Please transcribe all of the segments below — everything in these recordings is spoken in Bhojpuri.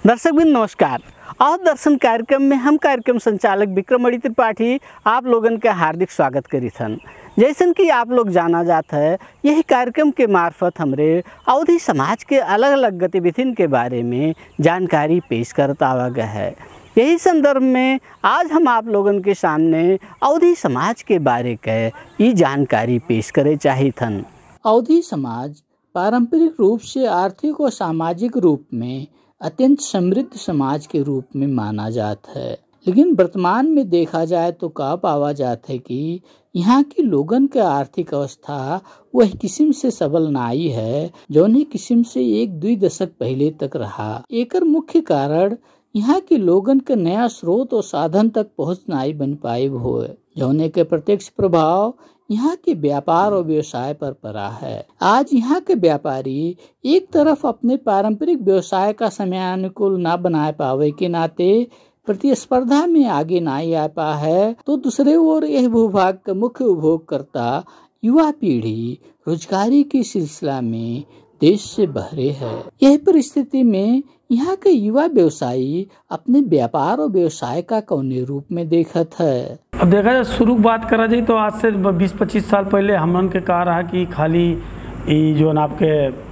दर्शकबिन नमस्कार। और दर्शन कार्यक्रम में हम कार्यक्रम संचालक विक्रमणि त्रिपाठी आप लोगन का हार्दिक स्वागत करी थन। जैसन कि आप लोग जाना जाता है, यही कार्यक्रम के मार्फत हमरे अवधी समाज के अलग अलग गतिविधियों के बारे में जानकारी पेश करता आवा गया है। यही संदर्भ में आज हम आप लोगन के सामने अवधी समाज के बारे के ये जानकारी पेश करे चाही थन। अवधी समाज पारंपरिक रूप से आर्थिक और सामाजिक रूप में अत्यंत समृद्ध समाज के रूप में माना जाता है, लेकिन वर्तमान में देखा जाए तो कह पावा जाता है कि यहाँ के लोगन के आर्थिक अवस्था वह किस्म से सबल नाई है जौने किस्म से एक दुई दशक पहले तक रहा। एकर मुख्य कारण यहाँ के लोगन के नया स्रोत और साधन तक पहुँच नाई बन पाए हो, जौने के प्रत्यक्ष प्रभाव यहाँ के व्यापार और व्यवसाय पर पड़ा है। आज यहाँ के व्यापारी एक तरफ अपने पारंपरिक व्यवसाय का समयानुकूल ना बना पावे के नाते प्रतिस्पर्धा में आगे नहीं आ पा है, तो दूसरे ओर यह भूभाग का मुख्य उपभोगकर्ता युवा पीढ़ी रोजगारी के सिलसिला में देश से बहरे है। यह परिस्थिति में यहाँ के युवा व्यवसायी अपने व्यापार और व्यवसाय का कौने रूप में देखत है। अब देखा जाए शुरू बात करा जाए तो आज से 20-25 साल पहले हमन के कहा रहा कि खाली जो आपके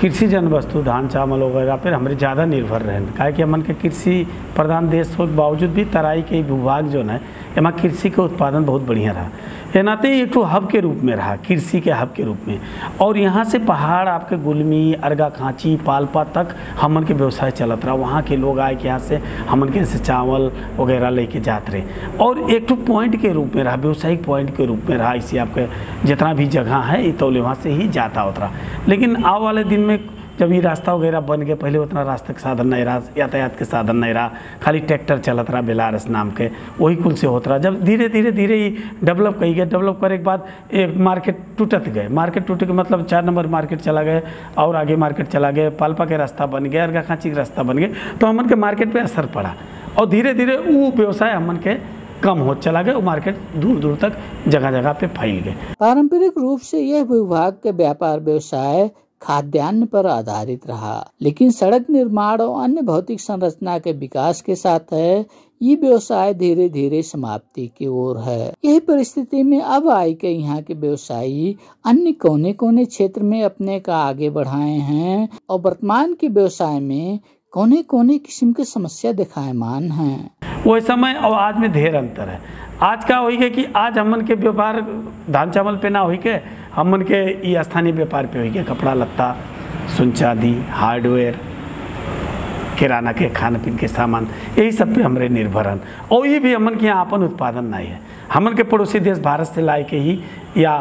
कृषि जन वस्तु धान चावल वगैरह पर हमारे ज़्यादा निर्भर रहे, काहे कि हमन के कृषि प्रधान देश हो के बावजूद भी तराई के भूभाग जो है एमा कृषि के उत्पादन बहुत बढ़िया रहा। ये नाते एक तो हब के रूप में रहा, कृषि के हब के रूप में। और यहाँ से पहाड़ आपके गुलमी अर्घाखांची पालपा तक हमन के व्यवसाय चलत रहा। वहाँ के लोग आए कि यहाँ से हमन के से चावल वगैरह लेके जाते रहे और एक तो पॉइंट के रूप में रहा, व्यवसायिक पॉइंट के रूप में रहा। इसी आपके जितना भी जगह है ये तौले वहाँ से ही जाता उतरा। लेकिन आने वाले दिन में जब ये रास्ता वगैरह बन गए, पहले उतना रास्ते के साधन नहीं रहा, यातायात के साधन नहीं रहा, खाली ट्रैक्टर चलत रहा बेलारस नाम के, वही कुल से होता रहा। जब धीरे धीरे ही डेवलप कही गए, डेवलप करे के बाद एक मार्केट टूटत गए। मार्केट टूटे के मतलब 4 नंबर मार्केट चला गए और आगे मार्केट चला गए, पालपा के रास्ता बन गया, अर्घाखांची के रास्ता बन गए, तो हमन के मार्केट पर असर पड़ा और धीरे धीरे वो व्यवसाय हमन के कम हो चला गया। वो मार्केट दूर दूर तक जगह जगह पे फैल गए। पारंपरिक रूप से यह विभाग के व्यापार व्यवसाय खाद्यान्न पर आधारित रहा, लेकिन सड़क निर्माण और अन्य भौतिक संरचना के विकास के साथ ये व्यवसाय धीरे धीरे समाप्ति की ओर है। यही परिस्थिति में अब आई के यहाँ के व्यवसायी अन्य कोने कोने क्षेत्र में अपने का आगे बढ़ाए हैं और वर्तमान के व्यवसाय में कोने कोने किस्म की समस्या दिखायमान है। वो समय और आज में ढेर अंतर है। आज का होई के कि आज हमन के व्यापार धान चावल पे ना होई के हमन के ये स्थानीय व्यापार पे होई के कपड़ा लत्ता सुन चांदी हार्डवेयर किराना के खान पीन के सामान यही सब पे हमरे निर्भर हैं। और ये भी हमन के यहाँ अपन उत्पादन नहीं है। हमन के पड़ोसी देश भारत से लाए के ही या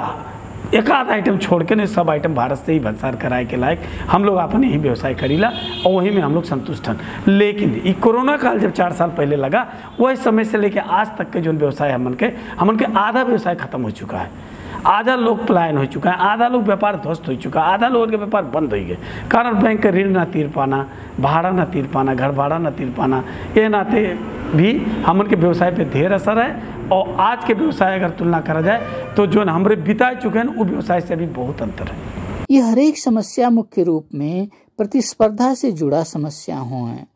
एक आध आइटम छोड़ के नहीं सब आइटम भारत से ही भंसार कराए के लायक हम लोग अपने ही व्यवसाय करीला और वहीं में हम लोग संतुष्ट हैं। लेकिन ये कोरोना काल जब 4 साल पहले लगा, वही समय से लेके आज तक के जो व्यवसाय हमन के आधा व्यवसाय खत्म हो चुका है। आधा लोग पलायन हो चुका है, आधा लोग व्यापार ध्वस्त हो चुका है, आधा लोगों के व्यापार बंद हो गए। कारण बैंक का ऋण ना तीर पाना, भाड़ा ना तीर पाना, घर भाड़ा ना तीर पाना, ये नाते भी हमन के व्यवसाय पे ढेर असर है। और आज के व्यवसाय अगर तुलना करा जाए तो जो हमारे बिता चुके हैं वो व्यवसाय से भी बहुत अंतर है। ये हर एक समस्या मुख्य रूप में प्रतिस्पर्धा से जुड़ा समस्या है।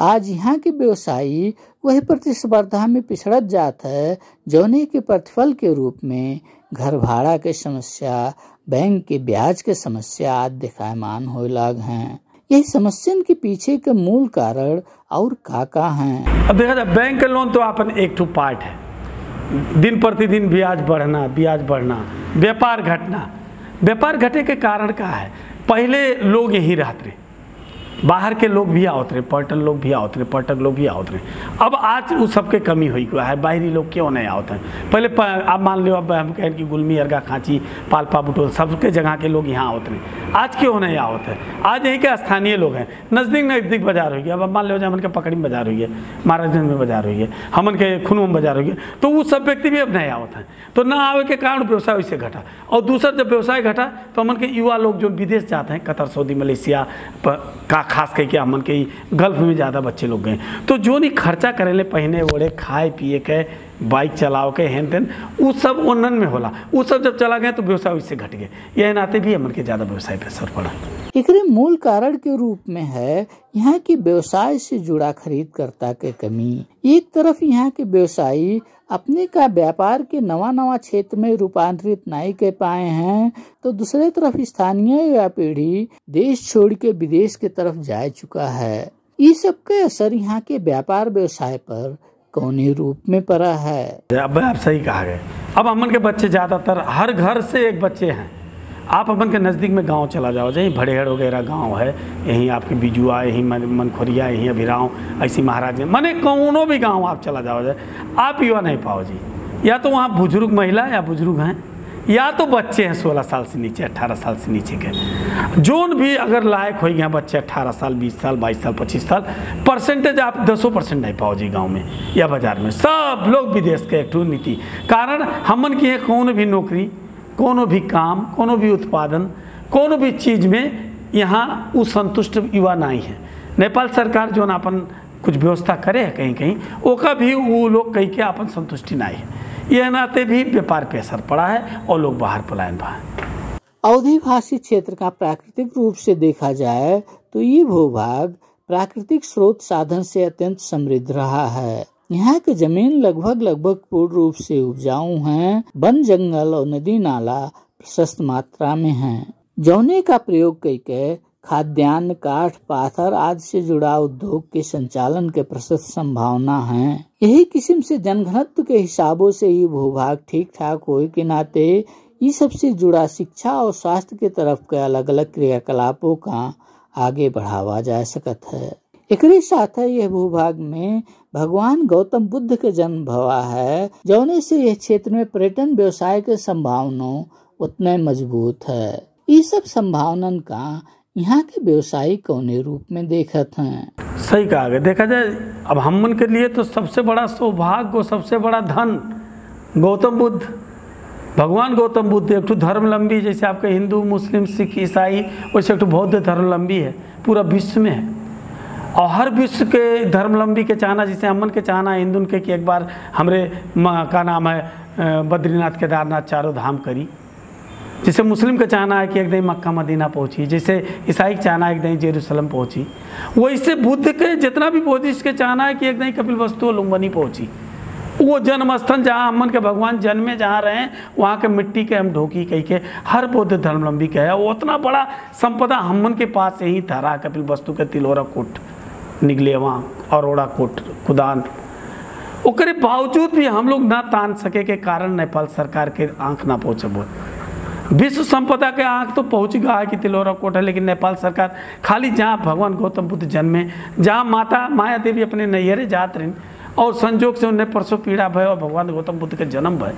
आज यहाँ के व्यवसायी वही प्रतिस्पर्धा में पिछड़त जाता है, जौने के प्रतिफल के रूप में घर भाड़ा के समस्या, बैंक के ब्याज के समस्या आदि दिखायमान हो लाग हैं। यही समस्या के पीछे के मूल कारण और का हैं। अब देखा जाए बैंक का लोन तो अपन एक ठो पार्ट है। दिन प्रतिदिन ब्याज बढ़ना, व्यापार घटना। व्यापार घटे के कारण क्या है? पहले लोग यहीं रहते रहे, बाहर के लोग भी आवत रहे, पर्यटन लोग भी आवत रहे, पर्यटक लोग भी आवत रहे। अब आज उस सबके कमी हुई गया है। बाहरी लोग क्यों नहीं आवत हैं? पहले आप मान लो, अब हम कहें कि गुलमी अर्घाखांची पालपा बुटोल सबके जगह के लोग यहाँ आवत रहे। आज क्यों नहीं आवत है? आज यहीं के स्थानीय लोग हैं। नज़दीक बाजार हुई है। अब मान लो हमन के पकड़ी में बाजार हुई है, महाराजगंज में बाजार हुई है, हमन के खुनू में बाजार हुई है, तो वो सब व्यक्ति भी अब नहीं आवत हैं। तो ना आवे के कारण व्यवसाय वैसे घटा। और दूसरा जब व्यवसाय घटा तो हमन के युवा लोग जो विदेश जाते हैं, कतर सऊदी मलेशिया का खास करके हमन के गल्फ में ज़्यादा बच्चे लोग गए, तो जो नहीं खर्चा करेले पहने ओढ़े खाए पिए के बाइक चलाओ के हेन तेन वो सब ओनन में होला। वो सब जब चला गए तो व्यवसाय उससे घट गए। यह नाते भी हमन के ज़्यादा व्यवसाय पे असर पड़ा। एकरे मूल कारण के रूप में है यहाँ के व्यवसाय से जुड़ा खरीदकर्ता के कमी। एक तरफ यहाँ के व्यवसायी अपने का व्यापार के नवा क्षेत्र में रूपांतरित नहीं कर पाए हैं, तो दूसरे तरफ स्थानीय युवा पीढ़ी देश छोड़ के विदेश के तरफ जा चुका है। इस सब के असर यहाँ के व्यापार व्यवसाय पर कौने रूप में पड़ा है? अब आप सही कहा गए। अब हमन के बच्चे ज़्यादातर हर घर से एक बच्चे हैं। आप अपन के नज़दीक में गांव चला जाओ, यहीं भड़ेहड़ वगैरह गांव है, यहीं आपके बिजुआ, यहीं मनखोरिया, यहीं अभिराव, ऐसी महाराज मने कौनो भी गांव आप चला जाओ जाए, आप युवा नहीं पाओ जी। या तो वहाँ बुजुर्ग महिला या बुजुर्ग हैं, या तो बच्चे हैं 16 साल से नीचे, 18 साल से नीचे के। जोन भी अगर लायक हो गया बच्चे 18 साल, 20 साल, 22 साल, 25 साल, परसेंटेज आप 10% नहीं पाओ जी गांव में या बाजार में। सब लोग विदेश के एक नीति कारण हमन की है कौन भी नौकरी, कोनो भी काम, कोनो भी उत्पादन, कोनो भी चीज़ में यहाँ वो संतुष्ट युवा नहीं है। नेपाल सरकार जो अपन कुछ व्यवस्था करे है कहीं कहीं, ओका भी वो लोग कहीं के अपन संतुष्टि नहीं है। यह नाते भी व्यापार पे असर पड़ा है और लोग बाहर पलायन बा। अवधी भाषी क्षेत्र का प्राकृतिक रूप से देखा जाए तो ये भूभाग प्राकृतिक स्रोत साधन से अत्यंत समृद्ध रहा है। यहाँ के जमीन लगभग पूर्ण रूप से उपजाऊ हैं। वन जंगल और नदी नाला प्रशस्त मात्रा में हैं, जौने का प्रयोग करके खाद्यान्न, काठ, पाथर आदि से जुड़ा उद्योग के संचालन के प्रशस्त संभावना है। यही किस्म से जनघनत्व के हिसाबों से ये भूभाग ठीक ठाक होए के नाते ये सबसे जुड़ा शिक्षा और स्वास्थ्य के तरफ के अलग अलग क्रियाकलापों का आगे बढ़ावा जा सकत है। एकरे साथ यह भूभाग में भगवान गौतम बुद्ध के जन्म भवा है, जौने से यह क्षेत्र में पर्यटन व्यवसाय के संभावना उतने मजबूत है। ये सब संभावना का यहाँ के व्यवसायी कौने रूप में देखत हैं? सही कहा गया। देखा जाए अब हमन के लिए तो सबसे बड़ा सौभाग्य और सबसे बड़ा धन गौतम बुद्ध, भगवान गौतम बुद्ध एक तो धर्मलंबी, जैसे आपके हिंदू, मुस्लिम, सिख, ईसाई, वैसे एक तो बौद्ध धर्मलंबी है, पूरा विश्व में है। और हर विश्व के धर्मलंबी के चाहना, जैसे हमन के चाहना हिंदू के कि एक बार हमरे का नाम है बद्रीनाथ, केदारनाथ, चारों धाम करी। जैसे मुस्लिम का चाहना है कि एक दिन मक्का मदीना पहुंची, जैसे ईसाई का चाहना है एक दिन जेरूसलम पहुंची, वैसे बुद्ध के जितना भी बौद्धिस्ट के चाहना है कि एक दिन कपिलवस्तु लुम्बिनी पहुंची। वो जन्मस्थल जहाँ हमन के भगवान जन्मे जहाँ रहे, वहाँ के मिट्टी के हम ढोकी कही के हर बौद्ध धर्मलंबी के है। वो उतना बड़ा संपदा हमन के पास यही था। कपिलवस्तु के तिलोरा कोट निकले, वहाँ अरोड़ा कोट, कुदान, ओकरे बावजूद भी हम लोग ना तान सके के कारण नेपाल सरकार के आंख ना पहुँचे। विश्व संपदा के आंख तो पहुँच गया है कि तिलोरा कोट है, लेकिन नेपाल सरकार खाली जहाँ भगवान गौतम बुद्ध जन्मे, जहाँ माता माया देवी अपने नैहरे जात रही और संजोग से उन्हें परसों पीड़ा भय और भगवान गौतम बुद्ध के जन्म भय,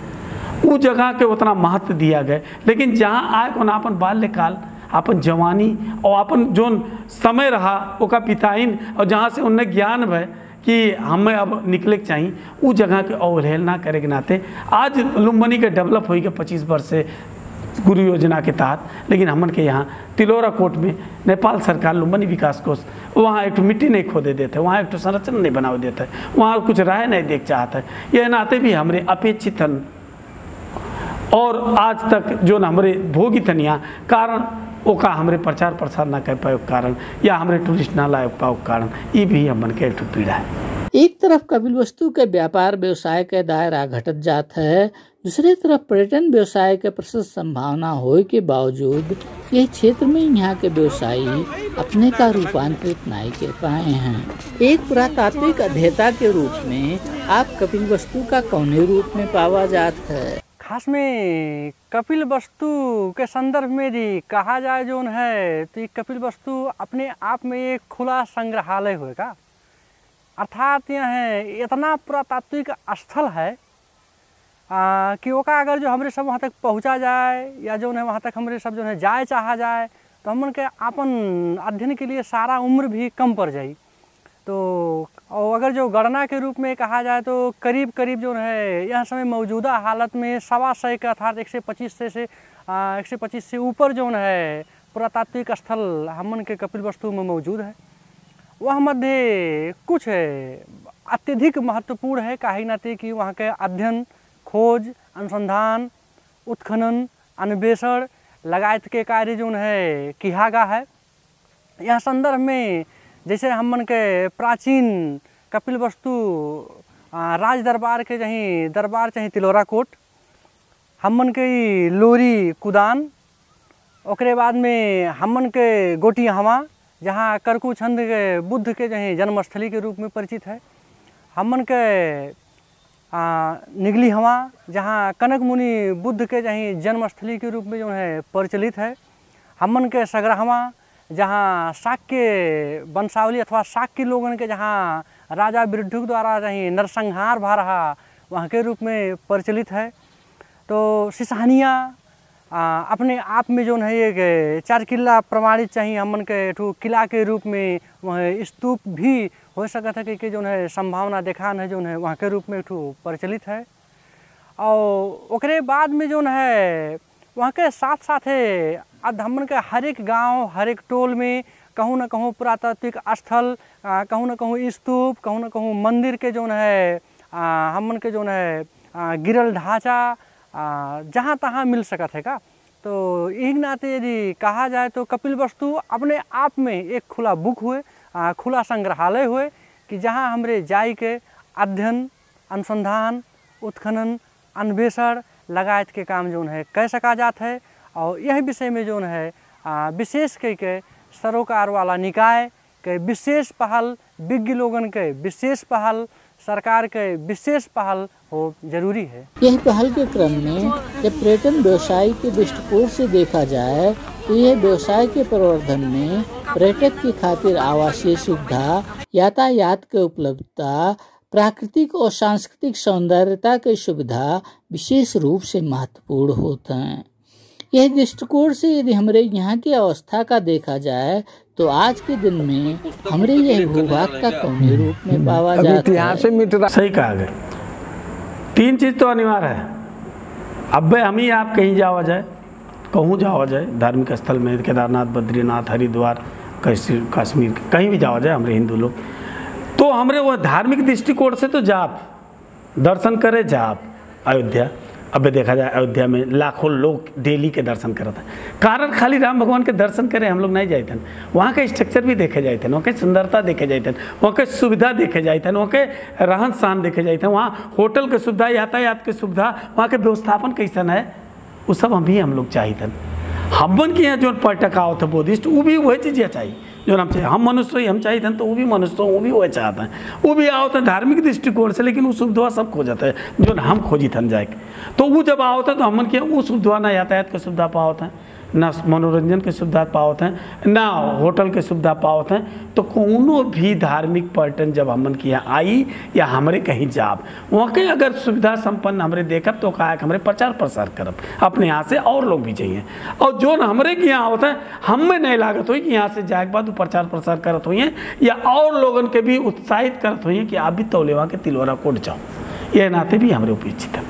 वो जगह के उतना महत्व दिया गया। लेकिन जहाँ आए को अपन बाल्यकाल, अपन जवानी और अपन जो समय रहा ओका पिताइन, और जहाँ से उन्हें ज्ञान भय कि हमें अब निकले के चाहिए, वो जगह के अवहेलना करे के नाते आज लुम्बिनी के डेवलप हो गया 25 वर्ष से गुरु योजना के तहत। लेकिन हमन के यहाँ तिलोरा कोट में नेपाल सरकार लुम्बिनी विकास कोष, वहाँ एक मिट्टी नहीं खोदे देते, वहाँ एक संरचना नहीं बना देते, वहाँ कुछ राय नहीं देख चाहता है। यह नाते भी हमारे अपेक्षित और आज तक जो हमारे भोगी तनिया कारण ओका हमारे प्रचार प्रसार ना कर पाए कारण, या हमारे टूरिस्ट ना लाए पाओ कारण, ये भी हमन के एक पीड़ा है। एक तरफ कपिलवस्तु के व्यापार व्यवसाय के दायरा घटत जात है, दूसरे तरफ पर्यटन व्यवसाय के प्रशस्त संभावना होए के बावजूद यह क्षेत्र में यहाँ के व्यवसायी अपने का रूपांतरित नहीं कर पाए हैं। एक पुरातात्विक अध्येता के रूप में आप कपिलवस्तु का कौने रूप में पावा जात है? खास में कपिलवस्तु के संदर्भ में यदि कहा जाए जो है तो ये कपिलवस्तु अपने आप में एक खुला संग्रहालय होगा। अर्थात यह इतना पुरातात्विक स्थल है कि ओका अगर जो हमारे सब वहाँ तक पहुँचा जाए या जो है वहाँ तक हमारे सब जो है जाए चाहा जाए तो हमन के अपन अध्ययन के लिए सारा उम्र भी कम पड़ जाए। तो और अगर जो गणना के रूप में कहा जाए तो करीब करीब जो है यह समय मौजूदा हालत में 125 का अर्थात 125 से ऊपर जो है पुरातात्विक स्थल हमन के कपिलवस्तु में मौजूद है। वह मध्य कुछ अत्यधिक महत्वपूर्ण है, काहे नाते कि वहाँ के अध्ययन, खोज, अनुसंधान, उत्खनन, अन्वेषण लगायत के कार्य जो है किया गया है। यह संदर्भ में जैसे हमन के प्राचीन कपिलवस्तु राज दरबार के जहीं दरबार चाहे तिलोरा कोट, हमन के लोरी कुदान, ओकरे बाद में हमन के गोटी हवा जहाँ करकू छंद के बुद्ध के जहीं जन्मस्थली के रूप में परिचित है, हमन के निगली हवा जहाँ कनक मुनि बुद्ध के जहीं जन्मस्थली के रूप में जो है प्रचलित है, हमन के सगरहवा जहाँ शाक्य वंशावली अथवा शाक्य लोगन के जहाँ राजा बिरढुक द्वारा जहीं नरसंहार भा रहा वहाँ के रूप में प्रचलित है। तो सिसहानिया अपने आप में जो है एक 4 किला प्रमाणित चाहिए, हमन के ठू किला के रूप में वह स्तूप भी हो सकता है कि जो है संभावना देखान है जो है वहाँ के रूप में ठू प्रचलित है। और ओकरे बाद में जो है वहाँ के साथ साथ हमन के हर एक गांव, हर एक टोल में कहूँ न कहूँ पुरातात्विक स्थल, कहूँ न कहूँ स्तूप, कहूँ न कहूँ मंदिर के जो है हमन के जो है गिरल ढांचा जहाँ तहाँ मिल सकत है का। तो एक नाते यदि कहा जाए तो कपिलवस्तु अपने आप में एक खुला बुक हुए, खुला संग्रहालय हुए कि जहाँ हमरे जाई के अध्ययन, अनुसंधान, उत्खनन, अन्वेषण लगायत के काम जो है कह सका जाता है। और यह विषय में जो है विशेष के सरोकार वाला निकाय के विशेष पहल, विज्ञ लोगन के विशेष पहल, सरकार के विशेष पहल हो जरूरी है। यह पहल के क्रम में जब पर्यटन व्यवसाय के दृष्टिकोण से देखा जाए तो यह व्यवसाय के प्रवर्धन में पर्यटक की खातिर आवासीय सुविधा, यातायात के उपलब्धता, प्राकृतिक और सांस्कृतिक सौंदर्यता की सुविधा विशेष रूप से महत्वपूर्ण होते हैं। यह दृष्टिकोण से यदि हमारे यहाँ की अवस्था का देखा जाए तो आज के दिन में हमारे यह भूभाग का कौने रूप में पावा जाता है। सही कहा गया। 3 चीज़ तो अनिवार्य है। अब हम ही आप कहीं जावा जाए, कहूँ जावा जाए धार्मिक स्थल में, केदारनाथ, बद्रीनाथ, हरिद्वार, कश्मीर, कहीं भी जावा जाए हमारे हिंदू लोग, तो हमारे वह धार्मिक दृष्टिकोण से तो जाप दर्शन करे, जाप अयोध्या। अब देखा जाए अयोध्या में लाखों लोग डेली के दर्शन करते हैं। कारण खाली राम भगवान के दर्शन करें हम लोग नहीं जाते हैं, वहाँ के स्ट्रक्चर भी देखे जाते हैं, वहाँ के सुंदरता देखे जाते हैं, वहाँ के सुविधा देखे जाते हैं, वहाँ के रहन सहन देखे जाते हैं, वहाँ होटल के सुविधा, यातायात के सुविधा, वहाँ के व्यवस्थापन कैसन है, वो सब हम लोग चाहिए। हमन के यहाँ जो पर्यटक आओ थे बुद्धिस्ट, वो भी वही चीज़ें चाहिए जो हम चाहिए। हम मनुष्य हम चाहिए थे तो वो भी मनुष्य वो भी वही चाहते हैं, वो भी आओ थे धार्मिक दृष्टिकोण से, लेकिन वो सुविधा सब खो जाता है जो हम खोजी थन जाए। तो वो जब आओ थे तो हमन के वो सुविधा ना यातायात की सुविधा पाओ थे, ना मनोरंजन की सुविधा पाओ थे, ना होटल के सुविधा पाओ थे। तो कोनो भी धार्मिक पर्यटन जब हमन के यहाँ आई या हमारे कहीं जाब, वहाँ के अगर सुविधा संपन्न हमारे देखब तो कहा हमारे प्रचार प्रसार करब अपने यहाँ से, और लोग भी चाहिए। और जो हमारे के यहाँ होता है हमें नहीं लागत हुई कि यहाँ से जाए के बाद प्रचार प्रसार करत हुई या और लोगन के भी उत्साहित करत हुई कि आप भी तौलेवा के तिलोरा कोट जाओ, यह नाते भी हमारे उपेक्षित है।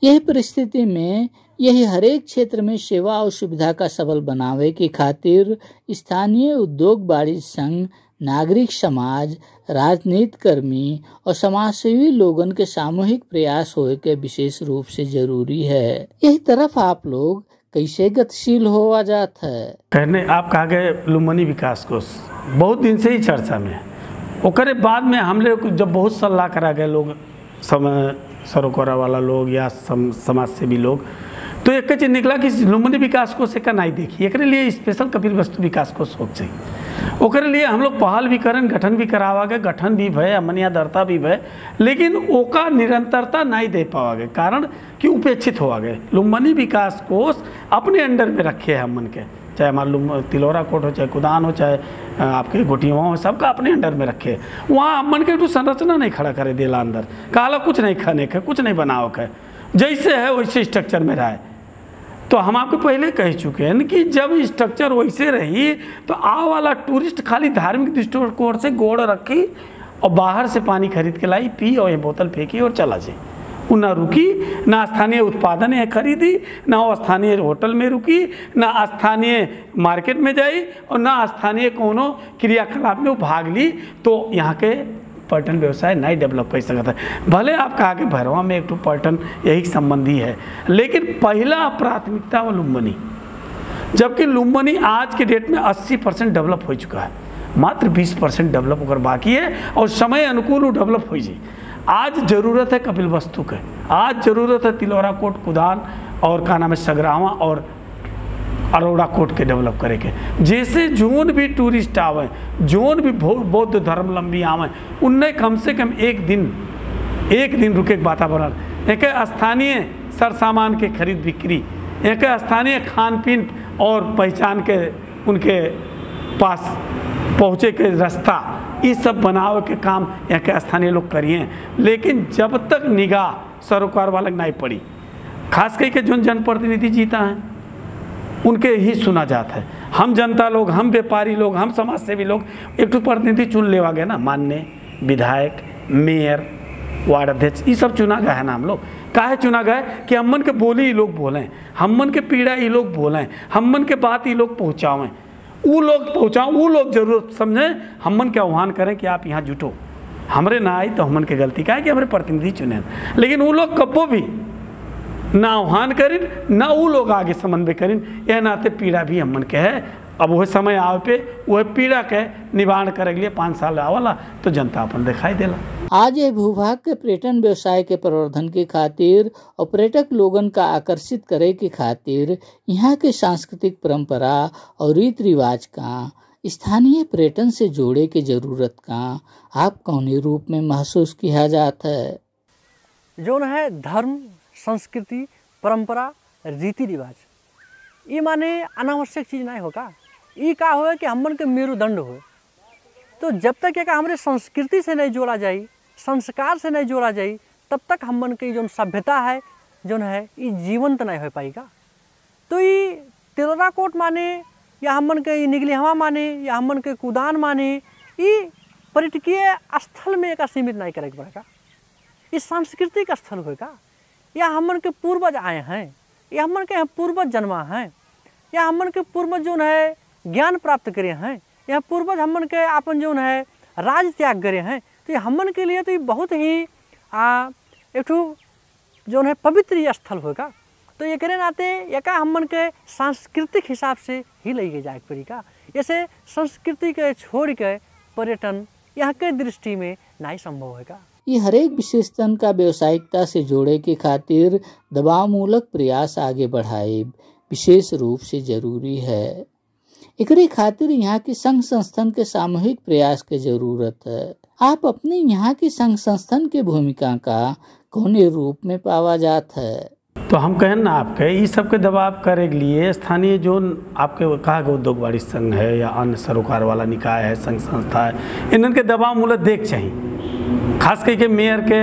यही परिस्थिति में यही हर एक क्षेत्र में सेवा और सुविधा का सबल बनावे की खातिर स्थानीय उद्योग वाणिज्य संघ, नागरिक समाज, राजनीति कर्मी और समाजसेवी लोगन के सामूहिक प्रयास होए के विशेष रूप से जरूरी है। यही तरफ आप लोग कैसे गतिशील होवा जात है। कहने आप कहा गए लुम्बिनी विकास कोष बहुत दिन से ही चर्चा में, ओकरे बाद में हम लोग जब बहुत सलाह करा गए लोग, सरोकारा वाला लोग या समाज सेवी लोग, तो एक चीज निकला कि लुम्बिनी विकास कोष का नहीं देखिए, एक लिए स्पेशल कपिलवस्तु विकास कोष हो चाहिए। ओकरे लिए हम लोग पहल भी करें, गठन भी करावा गए, गठन भी भय, अमनियादरता भी भय, लेकिन ओका निरंतरता नहीं दे पावा गए, कारण कि उपेक्षित हुआ गए। लुम्बिनी विकास कोष अपने अंडर में रखे हैं हमन के, चाहे हमारा तिलोरा कोट हो, चाहे कुदान हो, चाहे आपके गोटियाँ हो, सबका अपने अंडर में रखे। वहाँ हमन के संरचना नहीं खड़ा करे देला अंदर, काला कुछ नहीं खाने का, कुछ नहीं बनाओ का, जैसे है वैसे स्ट्रक्चर में रहा। तो हम आपको पहले कह चुके हैं कि जब स्ट्रक्चर वैसे रही तो आ वाला टूरिस्ट खाली धार्मिक दृष्टिकोण से गोड़ रखी और बाहर से पानी खरीद के लाई, पी और ये बोतल फेंकी और चला जाए, वो ना रुकी, ना स्थानीय उत्पादन है खरीदी, ना वो स्थानीय होटल में रुकी, ना स्थानीय मार्केट में जाई और ना स्थानीय कोनो क्रियाकलाप में वो भाग ली। तो यहाँ के पर्यटन व्यवसाय नहीं डेवलप कर सकता है। भले आप कहा कि भैरवा में एक तो पर्यटन यही संबंधी है, लेकिन पहला प्राथमिकता वो लुम्बिनी, जबकि लुम्बिनी आज के डेट में 80% डेवलप हो चुका है, मात्र 20% डेवलप होकर बाकी है और समय अनुकूल वो डेवलप हो जाए। आज ज़रूरत है कपिलवस्तु के, आज ज़रूरत है तिलौरा कोट, कुदान और का नाम है सगरावा और अरोड़ा कोट के डेवलप करे के। जैसे जोन भी टूरिस्ट आवे, जोन भी बौद्ध धर्मलंबी आवे, उनने कम से कम एक दिन रुके वातावरण, एक स्थानीय सर सामान के खरीद बिक्री, एक स्थानीय खान पीन और पहचान के उनके पास पहुँचे के रास्ता, ये सब बनावे के काम यहाँ के स्थानीय लोग करिए। लेकिन जब तक निगाह सरोकार वाला नहीं पड़ी, खास करके जो जनप्रतिनिधि जीता है उनके ही सुना जाता है। हम जनता लोग, हम व्यापारी लोग, हम समाज सेवी लोग एक तो प्रतिनिधि चुन लेवा गए ना, माननीय विधायक, मेयर, वार्ड अध्यक्ष, ये सब चुना गया है ना। हम लोग काहे चुना गए कि हमन के बोली ये लोग बोलें, हमन के पीड़ा ये लोग बोलें, हमन के बात ये लोग पहुँचावें, वो लोग जरूरत समझें, हमन के आह्वान करें कि आप यहाँ जुटो। हमरे ना आई तो हमन के गलती का है कि हमारे प्रतिनिधि चुने, लेकिन वो लोग कब्बो भी ना आह्वान करिन, ना वो लोग आगे समन्वय करिन। यह नाते पीड़ा भी हमन के है। अब वह समय आवे पे वह पीड़ा के निवारण करे के लिए 5 साल आवला तो जनता अपन दिखाई देला। आज ये भूभाग के पर्यटन व्यवसाय के प्रवर्धन के खातिर और पर्यटक लोगन का आकर्षित करे के खातिर यहाँ के सांस्कृतिक परंपरा और रीति रिवाज का स्थानीय पर्यटन से जोड़े के जरूरत का आप कौने रूप में महसूस किया जाता है? जो है धर्म, संस्कृति, परंपरा, रीति रिवाज, ये माने अनावश्यक चीज़ नहीं होगा। ये का हो कि हमन के मेरुदंड हो। तो जब तक ये हमारे संस्कृति से नहीं जोड़ा जाए, संस्कार से नहीं जोड़ा जाए, तब तक हमन की जो सभ्यता है जो है ये जीवंत नहीं हो पाएगा। तो ये तिलौरा कोट माने या हमन के निगलिहवा माने या हमन के कुदान माने, ये पर्यटकीय स्थल में एक सीमित नहीं करे पड़ेगा। ये सांस्कृतिक स्थल होगा, या हमन के पूर्वज आए हैं, या हमन के पूर्वज जन्मा हैं, या हमन के पूर्वज जो है ज्ञान प्राप्त करे हैं, या पूर्वज हमन के अपन जो है राज त्याग करे हैं। तो ये हमन के लिए तो ये बहुत ही एक जो है पवित्र स्थल होगा। तो ये करे नाते ये का हमन के सांस्कृतिक हिसाब से ही ले जाए पड़ेगा। ऐसे संस्कृति के छोड़ के पर्यटन यहाँ के दृष्टि में नहीं संभव होगा। ये हरेक विशेषतन का व्यावसायिकता से जोड़े के खातिर दबावमूलक प्रयास आगे बढ़ाए विशेष रूप से जरूरी है। एकरे खातिर यहाँ के संघ संस्थान के सामूहिक प्रयास के जरूरत है। आप अपने यहाँ के संघ संस्थान के भूमिका का कौने रूप में पावा जाता है? तो हम कहें ना आपके ये सबके दबाव करे के लिए स्थानीय जो आपके कहा कि उद्योग वाणिज्य संघ है या अन्य सरोकार वाला निकाय है, संघ संस्था है, इनके दबाव मूलत देख चाहिए। खास करके मेयर के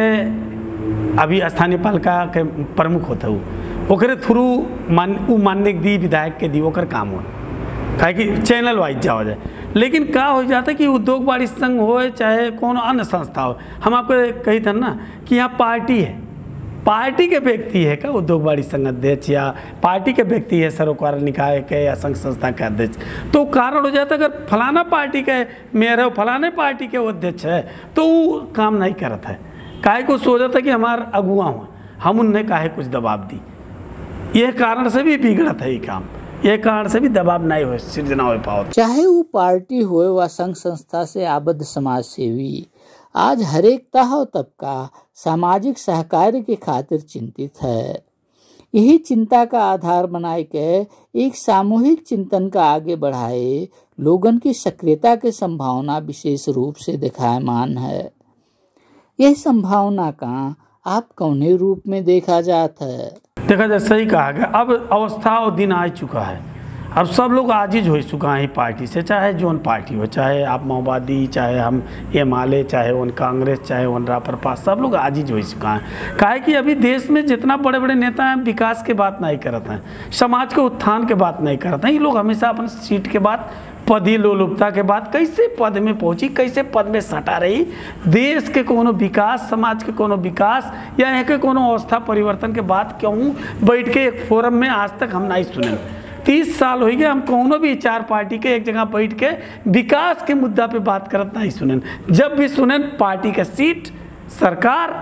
अभी स्थानीय पालिका के प्रमुख होता है, ओकरे थ्रू मानने दी विधायक के दी ओकर काम हो, काहे कि चैनल वाइज जाओ जाए। लेकिन का हो जाता है कि उद्योग वाणिज्य संघ हो चाहे कौन अन्य संस्था हो, हम आपको कही था ना कि यहाँ पार्टी है, पार्टी के व्यक्ति है का उद्योग वाणिज्य संघ अध्यक्ष, या पार्टी के व्यक्ति है सरोकार निकाय के या संघ संस्था के अध्यक्ष। तो कारण हो जाता है अगर फलाना पार्टी के मेयर है, फलाने पार्टी के अध्यक्ष है, तो वो काम नहीं करता है। काहे को सोचा था कि हमारा अगुआ हुआ, हम उनने काहे कुछ दबाव दी, यह कारण से भी बिगड़ा था ये काम, यह कारण से भी दबाव नहीं हो सृजना हो पाओ। चाहे वो पार्टी हो व संघ संस्था से आबद्ध समाज सेवी, आज हरेक तह तबका सामाजिक सहकार्य के खातिर चिंतित है। यही चिंता का आधार बनाए के एक सामूहिक चिंतन का आगे बढ़ाए लोगन की सक्रियता के संभावना विशेष रूप से दिखायमान है। यह संभावना का आप कौने रूप में देखा जाता है? देखा जाए, सही कहा गया। अब अवस्था और दिन आ चुका है, अब सब लोग आजिज हो चुका है पार्टी से, चाहे जोन पार्टी हो, चाहे आप माओवादी, चाहे हम एमाले, चाहे उन कांग्रेस, चाहे उन रापरपा, सब लोग आजिज हो चुका है। काहे कि अभी देश में जितना बड़े बड़े नेता हैं विकास के बात नहीं करते हैं, समाज के उत्थान के बात नहीं करते हैं। ये लोग हमेशा अपन सीट के बाद पदी लोलुपता के बाद कैसे पद में पहुंची, कैसे पद में सटा रही, देश के कोनो विकास, समाज के कोनो विकास या यहाँ के कोनो अवस्था परिवर्तन के बात क्यों बैठ के एक फोरम में आज तक हम नहीं सुने। 30 साल हो गए हम कोनो भी 4 पार्टी के एक जगह बैठ के विकास के मुद्दा पे बात करत नहीं सुने। जब भी सुने पार्टी का सीट, सरकार,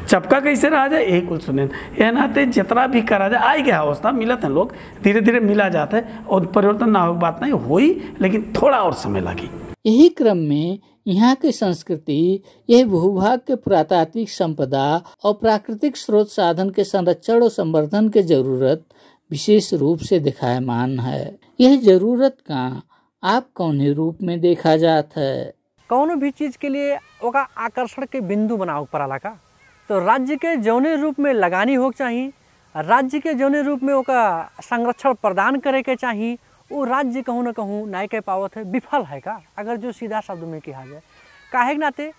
चपका कैसे रहा जाए, यही कुल सुने। यह नाते जितना भी करा जाए आई गया अवस्था मिलत है, लोग धीरे धीरे मिला जाता है और परिवर्तन ना हो बात नहीं हुई, लेकिन थोड़ा और समय लगी। यही क्रम में यहाँ की संस्कृति, यह भूभाग के पुरातात्विक संपदा और प्राकृतिक स्रोत साधन के संरक्षण और संवर्धन के जरूरत विशेष रूप से दिखायमान है। यह जरूरत का आप कौन रूप में देखा जाता है? कौनो भी चीज के लिए ओका आकर्षण के बिंदु बनाओ पड़ाला का, तो राज्य के जौने रूप में लगानी हो चाहिए, राज्य के जौने रूप में ओका संरक्षण प्रदान करे के चाहिए, वो राज्य कहूँ न कहूँ नहीं कह पावत है, विफल है का, अगर जो सीधा शब्द में कहा जाए। काहे के नाते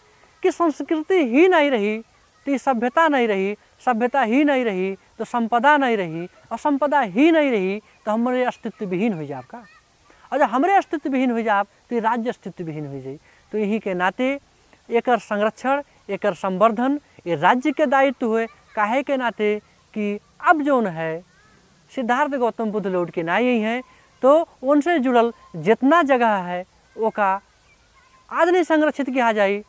कि संस्कृति ही नहीं रही तो सभ्यता नहीं रही, सभ्यता ही नहीं रही तो संपदा नहीं रही, और संपदा ही नहीं रही तो हमारे अस्तित्व विहीन हो जाए का, और जब हमारे अस्तित्व विहीन हो जाए तो राज्य अस्तित्व विहीन हो जाए। तो यही के नाते एकर संरक्षण, एकर संवर्धन ये राज्य के दायित्व हुए। काहे के नाते कि अब जौन है सिद्धार्थ गौतम बुद्ध लौट के ना यही है, तो उनसे जुड़ल जितना जगह है ओका आज नहीं संरक्षित किया जाए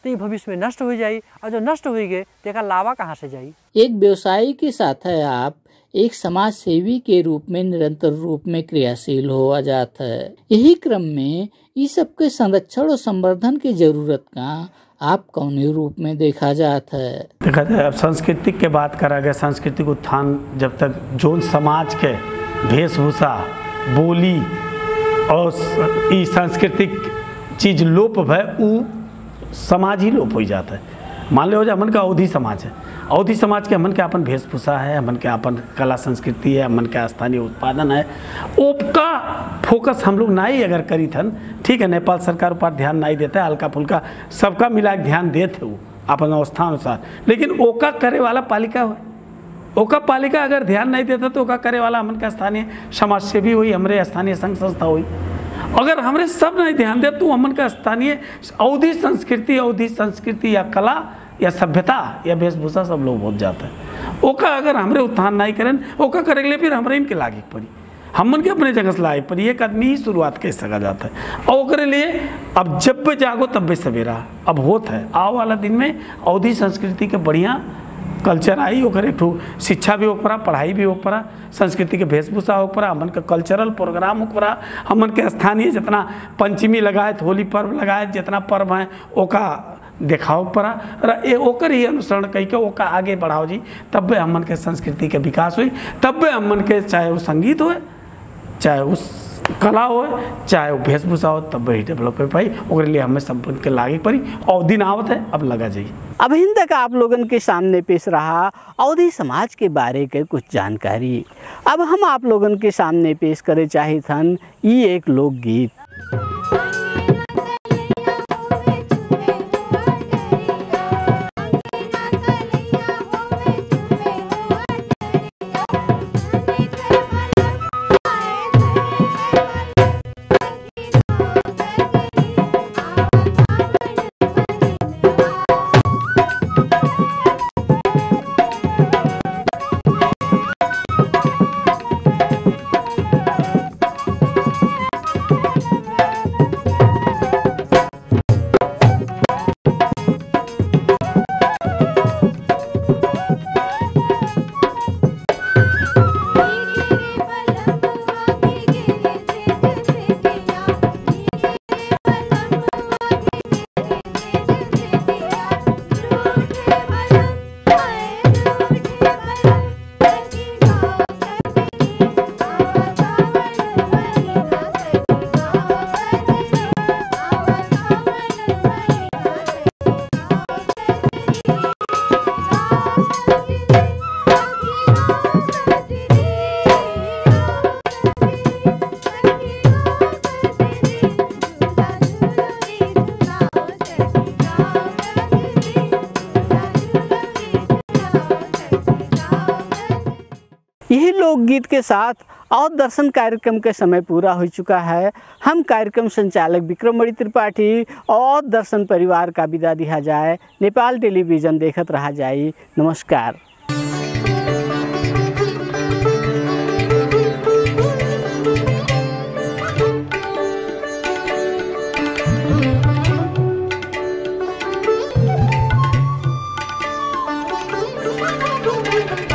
तो ये भविष्य में नष्ट हो जाए, और जो नष्ट हो गए तो एक लावा कहाँ से जाए। एक व्यवसायी के साथ है आप एक समाज सेवी के रूप में निरंतर रूप में क्रियाशील हो जाता है। यही क्रम में इस सब के संरक्षण और संवर्धन की जरूरत का आप कौन रूप में देखा जाता है? देखा जाए अब संस्कृति के बात करा गया, सांस्कृतिक उत्थान जब तक जोन समाज के वेशभूषा, बोली और ई सांस्कृतिक चीज लोप है, वो समाज ही लोप हो जाता है। मान लो हमन का अवधि समाज है, अवधि समाज के हमन के अपन वेशभूषा है, हमन के अपन कला संस्कृति है, हमन के स्थानीय उत्पादन है, उसका फोकस हम लोग नहीं अगर करी थन, ठीक है, नेपाल सरकार पर ध्यान नहीं देता है, हल्का फुल्का सबका मिला के ध्यान देते वो अपन अवस्था अनुसार, लेकिन ओका करे वाला पालिका हो, ओका पालिका अगर ध्यान नहीं देता तो ओका करे वाला हमन का स्थानीय समाज सेवी हुई, हमारे स्थानीय संघ संस्था हुई। अगर हमरे सब नहीं ध्यान दे तो हमन का स्थानीय अवधि संस्कृति या कला या सभ्यता या वेशभूषा सब लोग भूल जाते हैं। ओका अगर हमरे उत्थान नहीं करें, ओका करे लिए फिर हमरे इनके लागे पड़ी, हमन के अपने जगह से लागे पड़ी। एक आदमी ही शुरुआत कह सका जाता है, और ओकरे लिए अब जब भी जागो तब भी सवेरा अब होता है। आओ वाला दिन में अवधि संस्कृति के बढ़िया कल्चर आई, ओकर एक शिक्षा भी हो पड़ा, पढ़ाई भी हो पड़ा, संस्कृति के वेशभूषा हो पड़ा, हमन का कल्चरल प्रोग्राम हो पड़ा, हमन के स्थानीय जितना पंचमी लगाए, होली पर्व लगाए, जितना पर्व हैं ओका देखाओ पड़ा, ओकर ही अनुसरण कई के ओका आगे बढ़ाओ जी, तब भी हमन के संस्कृति के विकास हुई, तब भी हमन के चाहे वो संगीत हो, चाहे उस कला हो, चाहे वो वेशभूषा हो, तब भी डेवलप हो पाई। ओकरे लिए हमें संपन्न के लागे पड़ी, और दिन आवत है अब लगा जाइए। अब हिंद तक आप लोगन के सामने पेश रहा अवधि समाज के बारे के कुछ जानकारी। अब हम आप लोगन के सामने पेश करे चाहे थन ये एक लोकगीत। यही लोकगीत के साथ और दर्शन कार्यक्रम के समय पूरा हो चुका है। हम कार्यक्रम संचालक विक्रमणि त्रिपाठी और दर्शन परिवार का विदा दिया जाए। नेपाल टेलीविजन देखत रहा जाए। नमस्कार। Thank you.